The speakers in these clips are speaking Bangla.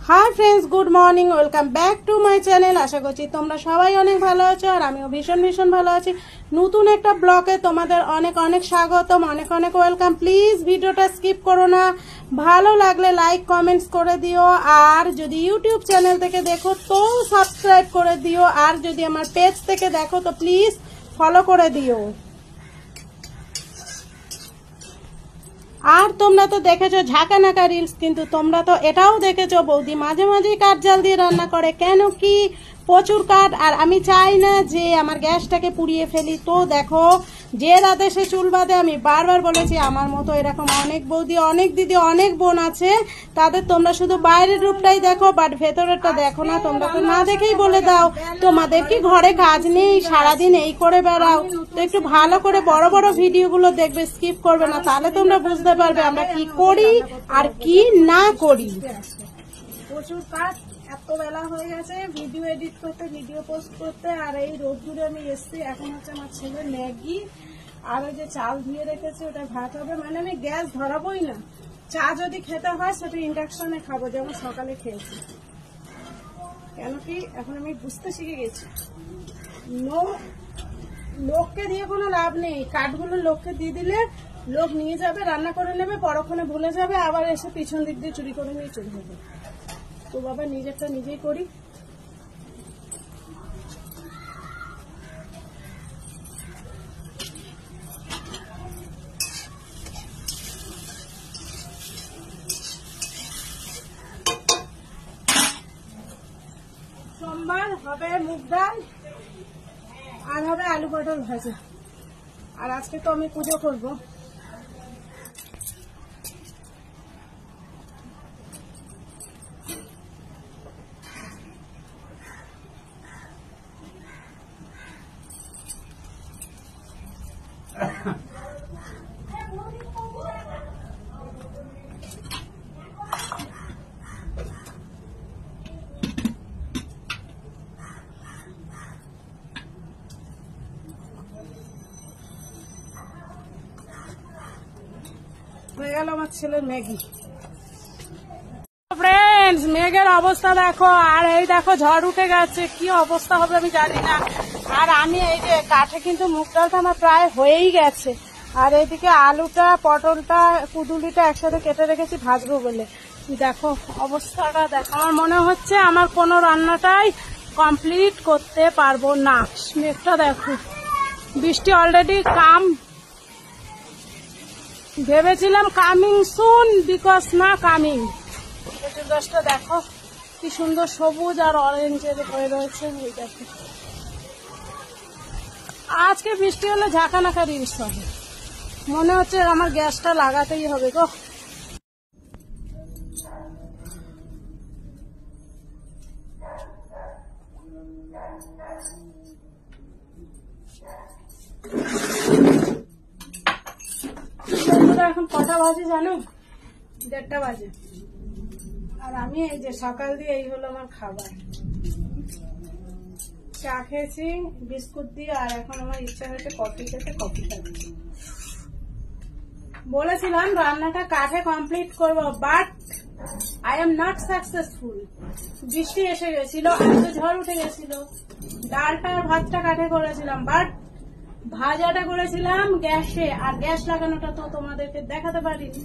Hi friends, good morning, welcome back to my channel. आशा करছি তোমরা সবাই অনেক ভালো আছো আর আমিও ভীষণ ভালো আছি। নতুন একটা ব্লগে তোমাদের অনেক অনেক স্বাগতম, অনেক অনেক ওয়েলকাম। প্লিজ ভিডিওটা স্কিপ করো না, ভালো লাগলে লাইক কমেন্টস করে দিও, আর যদি ইউটিউব চ্যানেল থেকে দেখো তো সাবস্ক্রাইব করে দিও, আর যদি আমার পেজ থেকে দেখো তো প্লিজ ফলো করে দিও। আর তোমরা তো দেখেছো ঝাঁকানাকা রিলস, কিন্তু তোমরা তো এটাও দেখেছো বৌদি মাঝে মাঝে কাঠ জাল দিয়ে রান্না করে, কেন কি প্রচুর কাঠ। আর আমি চাই না যে আমার গ্যাসটাকে পুড়িয়ে ফেলি। তো দেখো, যে রাতে সে চুল বাঁধে, আমি বারবার বলেছি আমার মতো এরকম অনেক বৌদি, অনেক দিদি, অনেক বোন আছে, তাদের তোমরা শুধু বাইরের রূপটাই দেখো, বাট ভেতরেরটা দেখো না। তোমরা তো না দেখেই বলে দাও তোমাদের কি ঘরে কাজ নেই, সারাদিন এই করে বেড়াও। তো একটু ভালো করে বড় বড় ভিডিওগুলো দেখবে, স্কিপ করবে না, তাহলে তোমরা বুঝতে পারবে আমরা কি করি আর কি না করি। প্রচুর কাজ, এত বেলা হয়ে গেছে ভিডিও এডিট করতে, ভিডিও পোস্ট করতে, আর এই রোদ্দুরে আমি এসছি। এখন হচ্ছে আমার ছেলে ম্যাগি আর ওই যে চাল ধুয়ে রেখেছে ওটা ভাত হবে, মানে আমি গ্যাস ধরাবোই না। চা যদি খেতে হয় সেটা ইন্ডাকশনে খাবো, যেমন সকালে খেয়েছি। কেন কি এখন আমি বুঝতে শিখে গেছি, লোককে দিয়ে কোনো লাভ নেই। কাঠগুলো লোককে দিয়ে দিলে লোক নিয়ে যাবে, রান্না করে নেবে, পরক্ষণে ভুলে যাবে, আবার এসে পিছন দিক দিয়ে চুরি করে নিয়ে চলে যাবে। তো বাবা নিজেরটা নিজেই করি। সোমবার হবে মুগ ডাল আর হবে আলু পটল ভাজা। আর আজকে তো আমি পুজো করবো। হয়ে গেল আমার ছেলের ম্যাগি। ফ্রেন্ডস, মেঘের অবস্থা দেখো, আর এই দেখো ঝড় উঠে গেছে, কি অবস্থা হবে আমি জানি না। আর আমি এই যে কাঠে কিন্তু মুগ ডালটা আমার প্রায় হয়েই গেছে, আর এইদিকে আলুটা, পটলটা, কুদুলিটা একসাথে কেটে রেখেছি ভাজবো বলে। দেখো অবস্থাটা দেখো, আমার মনে হচ্ছে আমার কোনো রান্নাটাই কমপ্লিট করতে পারবো না। মেঘটা দেখো, বৃষ্টি অলরেডি ভেবেছিলাম কামিং সুন, বিকজ না কামিং। প্রচুর গাছটা দেখো কি সুন্দর সবুজ আর অরেঞ্জের হয়ে রয়েছে। দেখো আজকে বৃষ্টি হলে ঝাঁকানাকা রিলস হবে, মনে হচ্ছে আমার গ্যাসটা লাগাতেই হবে গো। এখন কটা বাজে জানো? 1:30 বাজে। আর আমি এই যে সকাল দিয়ে এই হলো আমার খাবার, চা খেয়েছি বিস্কুট দিয়ে, আর এখন আমার ইচ্ছা হয়েছে কফি খেতে, কফি খাচ্ছি। বলেছিলাম রান্নাটা কাঠে কমপ্লিট করব, but I am not successful. বৃষ্টি এসে গেছিল, এত ঝড় উঠে গেছিল। ডালটা আর ভাতটা কাঠে করেছিলাম, বাট ভাজাটা করেছিলাম গ্যাসে, আর গ্যাস লাগানোটা তো তোমাদেরকে দেখাতে পারিনি,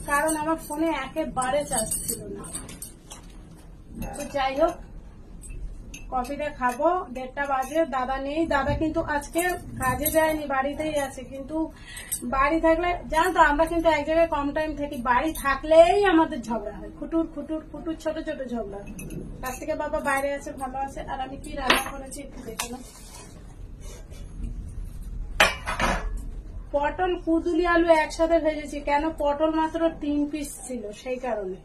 কারণ আমার ফোনে একেবারে চার্জ ছিল না। তো যাই হোক, কফিটা খাবো। 1:30 বাজে, দাদা নেই, দাদা কিন্তু আজকে কাজে যায়নি, বাড়িতেই আছে। কিন্তু বাড়ি থাকলে জানো তো, আমরা কিন্তু এক জায়গায় কম টাইম থাকি, বাড়ি থাকলেই আমাদের ঝগড়া হয়, খুটুর খুটুর খুটুর, ছোট ছোট ঝগড়া। তার থেকে বাবা বাইরে আছে, ভালো আছে। আর আমি কি রান্না করেছি একটু দেখে নাও। পটল, কুদুলি, আলু একসাথে ভেজেছি। কেন? পটল মাত্র 3 পিস ছিল, সেই কারণে।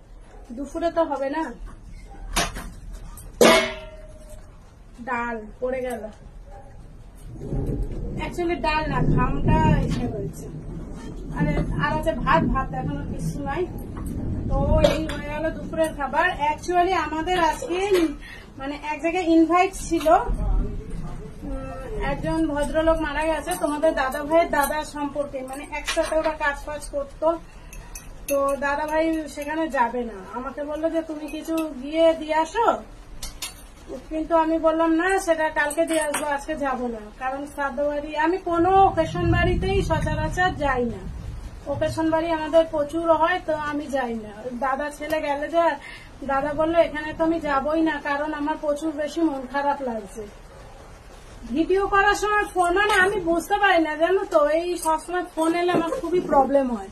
দুপুরে তো হবে না। ডাল পড়ে গেল, অ্যাকচুয়ালি ডাল না, খামটা এসে রয়েছে। আর আছে ভাত, ভাত এখনো কিছু নাই। তো এই হয়ে গেল দুপুরের খাবার। অ্যাকচুয়ালি আমাদের আজকে মানে এক জায়গায় ইনভাইট ছিল, একজন ভদ্রলোক মারা গেছে, তোমাদের দাদা ভাইয়ের দাদা সম্পর্কে, মানে একসাথে ওরা কাজ ফাজ করতো। তো দাদা ভাই সেখানে যাবে না, আমাকে বললো যে তুমি কিছু গিয়ে দিয়ে আসো, কিন্তু আমি বললাম না সেটা কালকে দিয়ে আসবো, আজকে যাবো না। কারণ শ্রাদ্ধ বাড়ি আমি কোনো ওকেশন বাড়িতেই সচরাচর যাই না, ওকেশন বাড়ি আমাদের প্রচুর হয় তো আমি যাই না। দাদা ছেলে গেলে যে দাদা বললো এখানে তো আমি যাবোই না, কারণ আমার প্রচুর বেশি মন খারাপ লাগছে। ভিডিও করার সময় ফোন মানে আমি বুঝতে পারি না জানো তো, এই সবসময় ফোন এলে আমার খুবই প্রবলেম হয়।